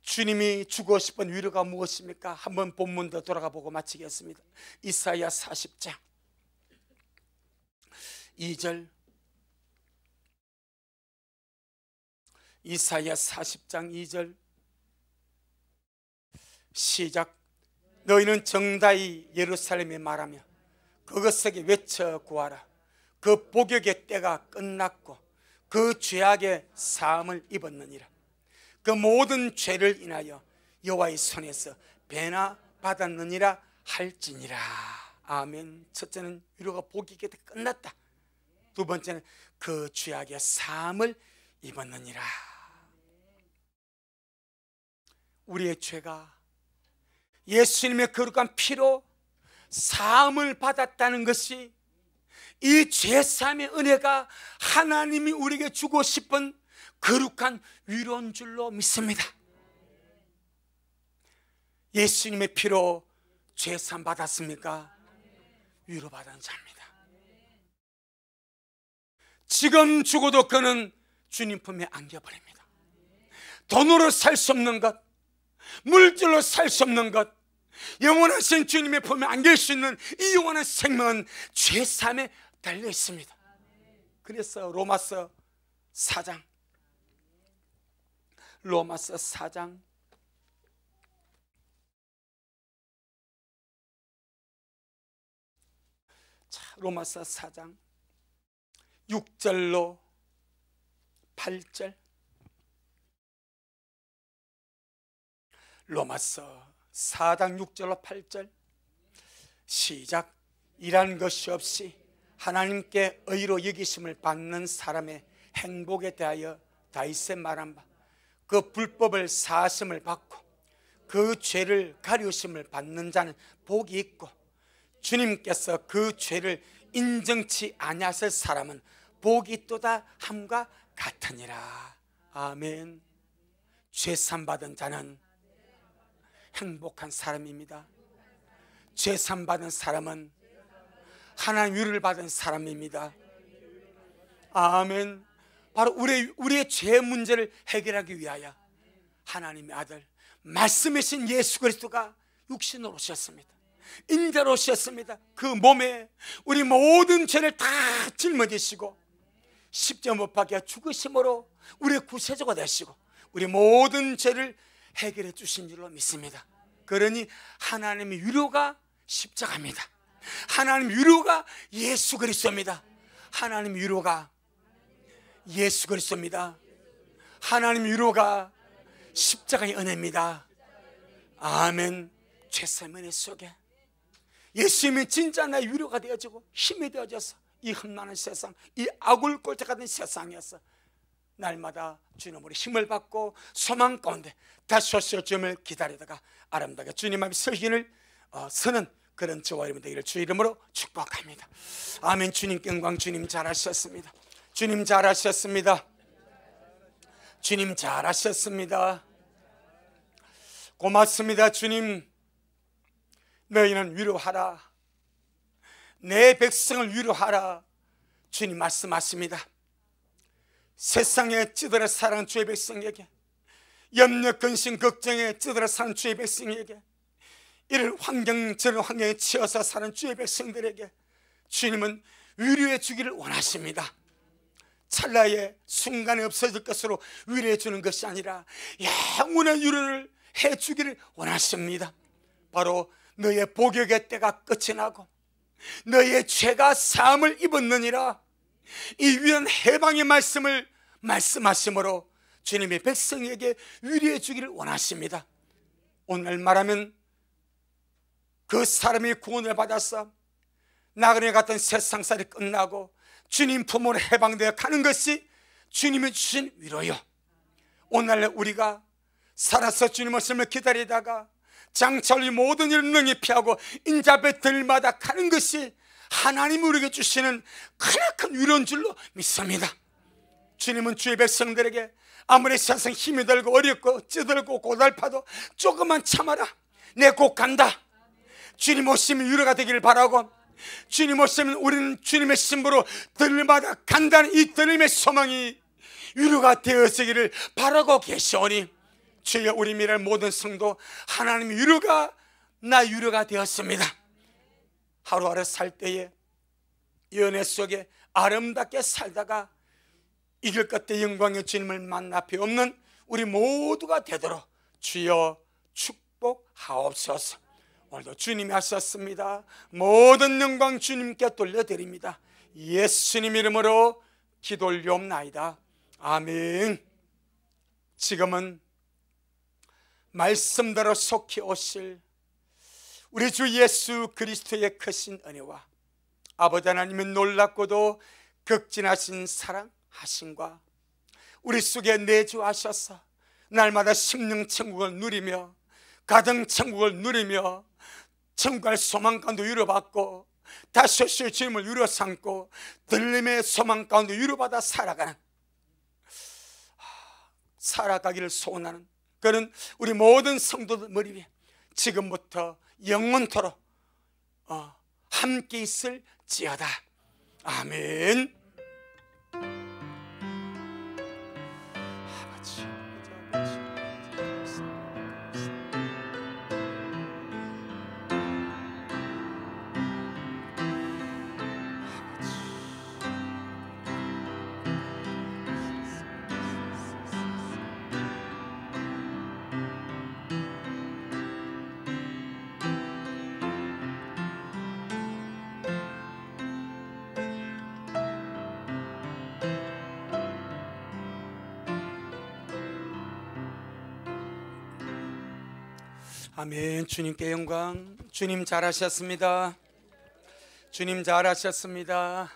주님이 주고 싶은 위로가 무엇입니까? 한번 본문 더 돌아가 보고 마치겠습니다. 이사야 40장 2절, 이사야 40장 2절 시작. 너희는 정다이 예루살렘에 말하며 그것에게 외쳐 구하라. 그 복역의 때가 끝났고 그 죄악의 사함을 입었느니라. 그 모든 죄를 인하여 여호와의 손에서 배나 받았느니라 할지니라. 아멘. 첫째는 위로가 복역의 때 끝났다. 두 번째는 그 죄악의 사함을 입었느니라. 우리의 죄가 예수님의 거룩한 피로 사함을 받았다는 것이 이 죄사함의 은혜가 하나님이 우리에게 주고 싶은 거룩한 위로인 줄로 믿습니다. 예수님의 피로 죄사함 받았습니까? 위로받은 자입니다. 지금 죽어도 그는 주님 품에 안겨버립니다. 돈으로 살 수 없는 것, 물질로 살 수 없는 것, 영원하신 주님의 품에 안길 수 있는 이 영원한 생명은 죄사함에 달려 있습니다. 그래서 로마서 4장 로마서 4장 6절로 8절, 로마서 4장 6절로 8절 시작. 일한 것이 없이 하나님께 의로 여기심을 받는 사람의 행복에 대하여 다윗의 말한 바, 그 불법을 사하심을 받고 그 죄를 가리우심을 받는 자는 복이 있고 주님께서 그 죄를 인정치 아니하실 사람은 복이 있도다 함과 같으니라. 아멘. 죄산 받은 자는 행복한 사람입니다. 죄산 받은 사람은 하나님 위로를 받은 사람입니다. 아멘. 바로 우리의 죄 문제를 해결하기 위하여 하나님의 아들 말씀이신 예수 그리스도가 육신으로 오셨습니다. 인자로 오셨습니다. 그 몸에 우리 모든 죄를 다 짊어지시고 십자가 못 박혀 죽으심으로 우리의 구세주가 되시고 우리 모든 죄를 해결해 주신 줄로 믿습니다. 그러니 하나님의 위로가 십자가입니다. 하나님의 위로가 예수 그리스도입니다. 하나님의 위로가 예수 그리스도입니다. 하나님의 위로가 십자가의 은혜입니다. 아멘. 죄사함 은혜 속에 예수님이 진짜 나의 위로가 되어지고 힘이 되어져서 이 험난한 세상, 이 악을 꼴대 같은 세상에서 날마다 주님으로 힘을 받고 소망 가운데 다시 오실 주님을 기다리다가 아름답게 주님 앞에 서기를 서는 그런 저와 여러분 되기를 주 이름으로 축복합니다. 아멘. 주님 영광. 주님 잘하셨습니다. 주님 잘하셨습니다. 주님 잘하셨습니다. 고맙습니다. 주님, 너희는 위로하라. 내 백성을 위로하라. 주님 말씀하십니다. 세상에 찌들어 사는 주의 백성에게, 염려 근심 걱정에 찌들어 사는 주의 백성에게, 이런 환경 저런 환경에 치여서 사는 주의 백성들에게 주님은 위로해 주기를 원하십니다. 찰나의 순간에 없어질 것으로 위로해 주는 것이 아니라 영원한 위로를 해 주기를 원하십니다. 바로 너의 복역의 때가 끝이 나고 너의 죄가 사함을 입었느니라. 이 위대한 해방의 말씀을 말씀하심으로 주님의 백성에게 위로해 주기를 원하십니다. 오늘 말하면 그 사람이 구원을 받아서 나그네 같은 세상살이 끝나고 주님 품으로 해방되어 가는 것이 주님이 주신 위로요. 오늘 우리가 살아서 주님 오심을 기다리다가 장차의 모든 일을 능히 피하고 인자 앞에 들마다 가는 것이 하나님이 우리에게 주시는 크나큰 위로인 줄로 믿습니다. 주님은 주의 백성들에게 아무리 세상 힘이 들고 어렵고 찌들고 고달파도 조금만 참아라, 내 곧 간다. 주님 오시면 위로가 되기를 바라고, 주님 오시면 우리는 주님의 신부로 들마다 간다는 이 들림의 소망이 위로가 되어지기를 바라고 계시오니, 주여 우리 미랄 모든 성도 하나님의 위로가 나 위로가 되었습니다. 하루하루 살 때에 연애 속에 아름답게 살다가 이길 끝에 영광의 주님을 만나 배없는 우리 모두가 되도록 주여 축복하옵소서. 오늘도 주님이 하셨습니다. 모든 영광 주님께 돌려드립니다. 예수님 이름으로 기도 올리옵나이다. 아멘. 지금은 말씀대로 속히 오실 우리 주 예수 그리스도의 크신 은혜와 아버지 하나님의 놀랍고도 극진하신 사랑하심과 우리 속에 내주하셔서 날마다 심령천국을 누리며 가정천국을 누리며 천국갈 소망 가운데 위로받고 다시 오실 주님을 위로 삼고 들림의 소망 가운데 위로받아 살아가기를 소원하는 그는 우리 모든 성도들 머리 위에 지금부터 영원토록 함께 있을지어다. 아멘. 아멘. 주님께 영광. 주님 잘하셨습니다. 주님 잘하셨습니다.